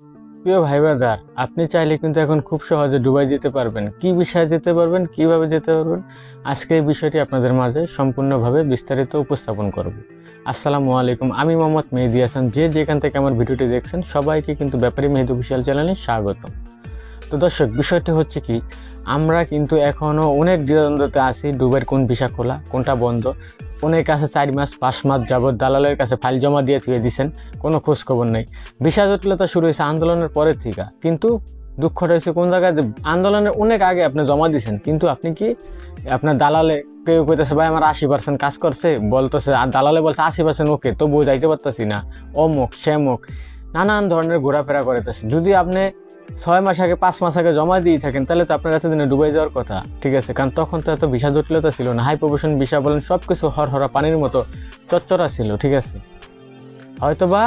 প্রিয় ভাই ব্রাদার, আপনি চাইলে কিন্তু এখন খুব সহজে দুবাই যেতে পারবেন। কি বিষয়ে যেতে পারবেন, কিভাবে যেতে পারবেন, আজকে এই বিষয়টি আপনাদের মাঝে সম্পূর্ণভাবে বিস্তারিত উপস্থাপন করব। আসসালামু আলাইকুম, আমি মোহাম্মদ মেহেদী হাসান। যে যেখান থেকে আমার ভিডিওটি দেখছেন সবাইকে কিন্তু ব্যাপারী মেহেদী অফিসিয়াল চ্যানেলে স্বাগতম। তো দর্শক, বিষয়টি হচ্ছে কি, আমরা কিন্তু এখনও অনেক দ্বিধাদ্বন্দ্বতে আছি। দুবাইয়ের কোন ভিসা খোলা, কোনটা বন্ধ। অনেক কাছে 4 মাস 5 মাস যাবৎ দালালের কাছে ফাইল জমা দিয়ে থুয়ে দিয়েছেন, কোনো খোঁজ খবর নেই। ভিসা জটিলতা শুরু হয়েছে আন্দোলনের পরের থেকে, কিন্তু দুঃখটা হয়েছে কোন জায়গায়, আন্দোলনের অনেক আগে আপনি জমা দিয়েছেন, কিন্তু আপনি কি আপনার দালালে কেউ কইতেছে ভাই আমার 80% কাজ করছে, বলতেছে, আর দালালে বলছে 80% ওকে, তবুও যাইতে পারতেছি না, অমুক শ্যামুক নানান ধরনের ঘোরাফেরা করিতেছে। যদি আপনি 6 মাস আগে 5 মাস আগে জমা দিয়ে থাকেন, তাহলে তো আপনার এতদিনে ডুবাই যাওয়ার কথা, ঠিক আছে। কারণ তখন তো এত ভিসা জটিলতা ছিল না, হাই প্রফেশন ভিসা বলেন সব কিছু হরহরা পানির মতো চচ্চড়া ছিল, ঠিক আছে। হয়তোবা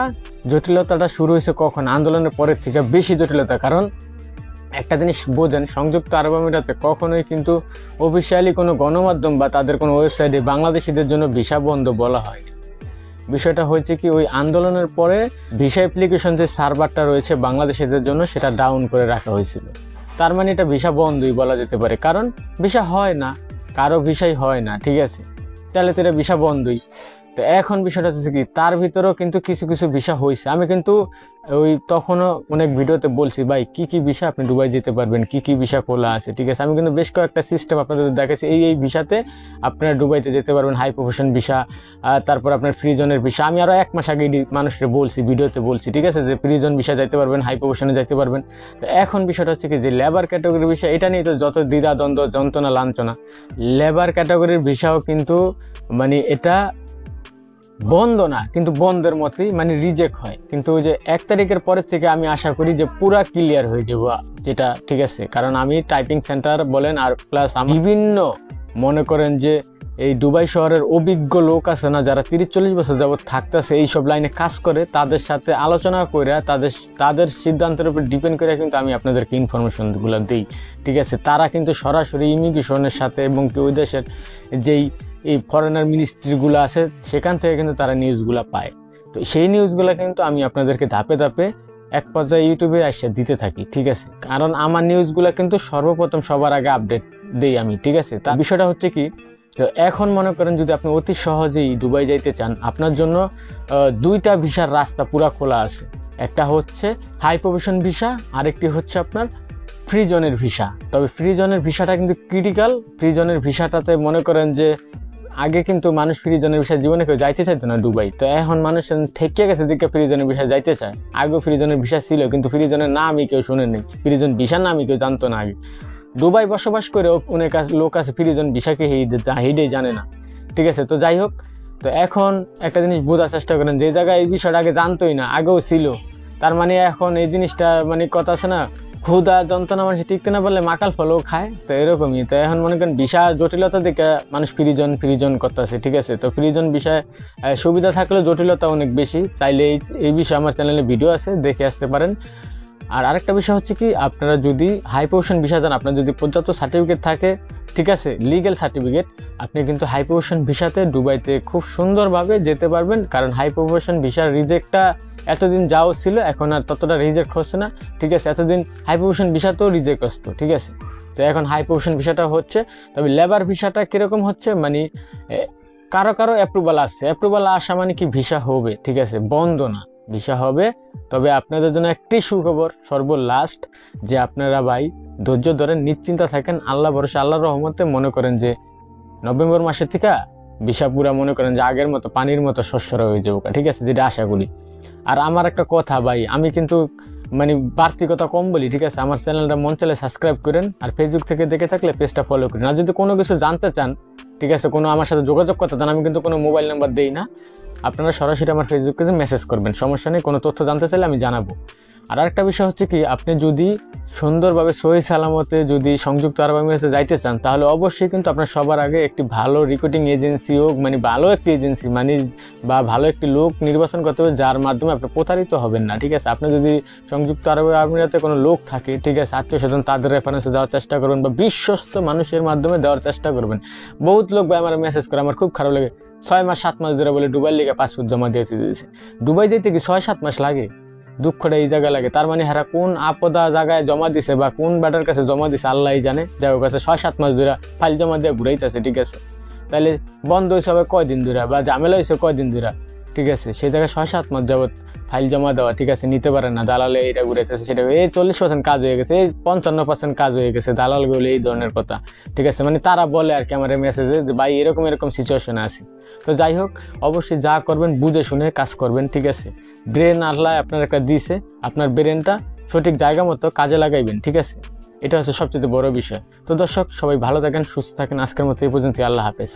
জটিলতাটা শুরু হয়েছে কখন, আন্দোলনের পরের থেকে বেশি জটিলতা। কারণ একটা জিনিস বোঝেন, সংযুক্ত আরব আমিরাতে কখনোই কিন্তু অফিসিয়ালি কোনো গণমাধ্যম বা তাদের কোনো ওয়েবসাইটে বাংলাদেশিদের জন্য ভিসা বন্ধ বলা হয়। বিষয়টা হয়েছে কি, ওই আন্দোলনের পরে ভিসা অ্যাপ্লিকেশন যে সার্ভারটা রয়েছে বাংলাদেশিদের জন্য, সেটা ডাউন করে রাখা হয়েছিল। তার মানে এটা ভিসা বন্ধই বলা যেতে পারে, কারণ ভিসা হয় না, কারো ভিসাই হয় না, ঠিক আছে। তাহলে তো এটা ভিসা বন্ধই। তো এখন বিষয়টা হচ্ছে কি, তার ভিতরেও কিন্তু কিছু কিছু ভিসা হয়েছে। আমি কিন্তু ওই তখনও অনেক ভিডিওতে বলছি ভাই কি কি ভিসা আপনি দুবাই যেতে পারবেন, কি কি ভিসা খোলা আছে, ঠিক আছে। আমি কিন্তু বেশ কয়েকটা সিস্টেম আপনাদের দেখাচ্ছি, এই ভিসাতে আপনারা দুবাইতে যেতে পারবেন, হাই প্রফেশন ভিসা, তারপর আপনার ফ্রিজনের ভিসা। আমি আরও 1 মাস আগে মানুষকে বলছি, ভিডিওতে বলছি, ঠিক আছে, যে ফ্রিজন ভিসা যাইতে পারবেন, হাই প্রফেশনে যাইতে পারবেন। তো এখন বিষয়টা হচ্ছে কি, যে লেবার ক্যাটাগরির ভিসা, এটা নিয়ে তো যত দ্বিধা দ্বন্দ্ব যন্ত্রণা লাঞ্ছনা। লেবার ক্যাটাগরির ভিসাও কিন্তু মানে এটা বন্ধ না, কিন্তু বন্ধের মতোই, মানে রিজেক্ট হয়। কিন্তু ওই যে 1 তারিখের পরের থেকে আমি আশা করি যে পুরা ক্লিয়ার হয়ে যাবো, যেটা ঠিক আছে। কারণ আমি টাইপিং সেন্টার বলেন, আর প্লাস বিভিন্ন মনে করেন যে এই দুবাই শহরের অভিজ্ঞ লোক আছে না, যারা 30-40 বছর যাবৎ থাকতেছে এইসব লাইনে কাজ করে, তাদের সাথে আলোচনা করে তাদের সিদ্ধান্তের উপর ডিপেন্ড করে কিন্তু আমি আপনাদেরকে ইনফরমেশনগুলো দিই, ঠিক আছে। তারা কিন্তু সরাসরি ইমিগ্রেশনের সাথে এবং ওই দেশের যেই এই ফরেনার মিনিস্ট্রিগুলো আছে সেখান থেকে কিন্তু তারা নিউজগুলো পায়। তো সেই নিউজগুলো কিন্তু আমি আপনাদেরকে ধাপে ধাপে এক পর্যায়ে ইউটিউবে এসে দিতে থাকি, ঠিক আছে। কারণ আমার নিউজগুলো কিন্তু সর্বপ্রথম সবার আগে আপডেট দিই আমি, ঠিক আছে। তার বিষয়টা হচ্ছে কি, তো এখন মনে করেন যদি আপনি অতি সহজেই দুবাই যাইতে চান, আপনার জন্য 2টা ভিসার রাস্তা পুরা খোলা আছে। একটা হচ্ছে হাই প্রফেশন ভিসা, আরেকটি হচ্ছে আপনার ফ্রি জোনের ভিসা। তবে ফ্রি জোনের ভিসাটা কিন্তু ক্রিটিক্যাল। ফ্রি জোনের ভিসাটাতে মনে করেন যে আগে কিন্তু মানুষ ফ্রি জোনের ভিসা জীবনে কেউ যাইতে চাইতো না দুবাই, তো এখন মানুষ ঠেকে গেছে দিকে ফ্রি জোনের ভিসা যাইতে চায়। আগেও ফ্রি জোনের ভিসা ছিল, কিন্তু ফ্রি জোনের নামই কেউ শুনেনি, ফ্রি জোন ভিসার নামই কেউ জানতো না আগে। দুবাই বসবাস করে অনেক লোক আছে ফ্রি জোন ভিসাকে হেইডেই জানে না, ঠিক আছে। তো যাই হোক, তো এখন একটা জিনিস বোঝার চেষ্টা করেন, যে জায়গায় এই বিষয়টা আগে জানতোই না, আগেও ছিল, তার মানে এখন এই জিনিসটা মানে কথা আছে না, ক্ষুধা যন্ত্রণা মানুষ টিকতে না পারলে মাকাল ফলও খায়, তো এরকমই। তো এখন মনে করেন ভিসা জটিলতা দেখে মানুষ ফ্রিজন করতেছে, ঠিক আছে। তো ফ্রিজন বিষয়ে সুবিধা থাকলেও জটিলতা অনেক বেশি। চাইলে এই বিষয়ে আমার চ্যানেলে ভিডিও আছে, দেখে আসতে পারেন। আর আরেকটা বিষয় হচ্ছে কি, আপনারা যদি হাই প্রফেশন ভিসা যান, আপনার যদি পর্যাপ্ত সার্টিফিকেট থাকে, ঠিক আছে, লিগ্যাল সার্টিফিকেট, আপনি কিন্তু হাই প্রফেশন ভিসাতে দুবাইতে খুব সুন্দরভাবে যেতে পারবেন। কারণ হাই প্রফেশন ভিসার রিজেক্টটা এতদিন যাও ছিল, এখন আর ততটা রিজেক্ট হচ্ছে না, ঠিক আছে। এতদিন হাই প্রফেশন ভিসাতেও রিজেক্ট আসতো, ঠিক আছে। তো এখন হাই প্রফেশন ভিসাটা হচ্ছে। তবে লেবার ভিসাটা কীরকম হচ্ছে, মানে কারো কারো অ্যাপ্রুভাল আসছে, অ্যাপ্রুভাল আসা মানে কি ভিসা হবে, ঠিক আছে, বন্ধ না, ভিসা হবে। তবে আপনাদের জন্য একটি সুখবর সর্বলাস্ট, যে আপনারা ভাই ধৈর্য ধরেন, নিশ্চিন্তা থাকেন, আল্লাহ ভরসা, আল্লাহর রহমতে মনে করেন যে নভেম্বর মাসের থেকে ভিসা পুরা মনে করেন যে আগের মতো পানির মতো শস্যরা হয়ে যাবো, ঠিক আছে, যেটা আশা করি। আর আমার একটা কথা ভাই, আমি কিন্তু মানে বাড়তি কথা কম বলি, ঠিক আছে। আমার চ্যানেলটা মন চাইলে সাবস্ক্রাইব করেন, আর ফেসবুক থেকে দেখে থাকলে পেজটা ফলো করেন। আর যদি কোনো কিছু জানতে চান, ঠিক আছে, কোনো আমার সাথে যোগাযোগ করতে চান, আমি কিন্তু কোনো মোবাইল নাম্বার দেই না, আপনারা সরাসরি আমার ফেসবুক পেজে মেসেজ করবেন, সমস্যা নেই। কোনো তথ্য জানতে চাইলে আমি জানাবো। আর আরেকটা বিষয় হচ্ছে কি, আপনি যদি সুন্দরভাবে সহি সালামতে যদি সংযুক্ত আরব আমিরাতে যাইতে চান, তাহলে অবশ্যই কিন্তু আপনার সবার আগে একটি ভালো রিক্রুটিং এজেন্সি হোক, মানে ভালো একটি এজেন্সি মানে বা ভালো একটি লোক নির্বাচন করতে হবে, যার মাধ্যমে আপনি প্রতারিত হবেন না, ঠিক আছে। আপনি যদি সংযুক্ত আরব আমিরাতে কোনো লোক থাকে, ঠিক আছে, আত্মীয় স্বজন, তাদের রেফারেন্সে যাওয়ার চেষ্টা করবেন, বা বিশ্বস্ত মানুষের মাধ্যমে দেওয়ার চেষ্টা করবেন। বহুত লোক ভাই আমার মেসেজ করে, আমার খুব খারাপ লাগে, 6 মাস 7 মাস ধরে বলে দুবাই লিগে পাসপোর্ট জমা দিয়ে দিয়েছে। দুবাই যেতে কি 6-7 মাস লাগে? দুঃখটা এই জায়গায় লাগে। তার মানে হেরা কোন আপদা জায়গায় জমা দিছে বা কোন ব্যাটার কাছে জমা দিছে আল্লাহই জানে, যাই হোক কাছে 6-7 মাস ধরে ফাইল জমা দিয়ে ঘুরাইতেছে, ঠিক আছে। তাহলে বন্ধ হয়েছে হবে কয়দিন ধরে বা ঝামেলা হয়েছে কয়দিন ধরে, ঠিক আছে। সেই জায়গায় 6-7 মাস যাবত ফাইল জমা দেওয়া, ঠিক আছে, নিতে পারে না, দালালে এটা ঘুরাইতেছে সেটা, এই 40% কাজ হয়ে গেছে, এই 55% কাজ হয়ে গেছে, দালাল গুলো এই ধরনের কথা, ঠিক আছে। মানে তারা বলে আর কি আমার মেসেজে যে ভাই এরকম সিচুয়েশনে আছি। তো যাই হোক, অবশ্যই যা করবেন বুঝে শুনে কাজ করবেন, ঠিক আছে। ব্রেন আল্লাহ আপনার একটা দিছে, আপনার ব্রেনটা সঠিক জায়গা মতো কাজে লাগাইবেন, ঠিক আছে। এটা হচ্ছে সবচেয়ে বড় বিষয়। তো দর্শক, সবাই ভালো থাকেন, সুস্থ থাকেন। আজকের মতো এই পর্যন্ত, আল্লাহ হাফেজ।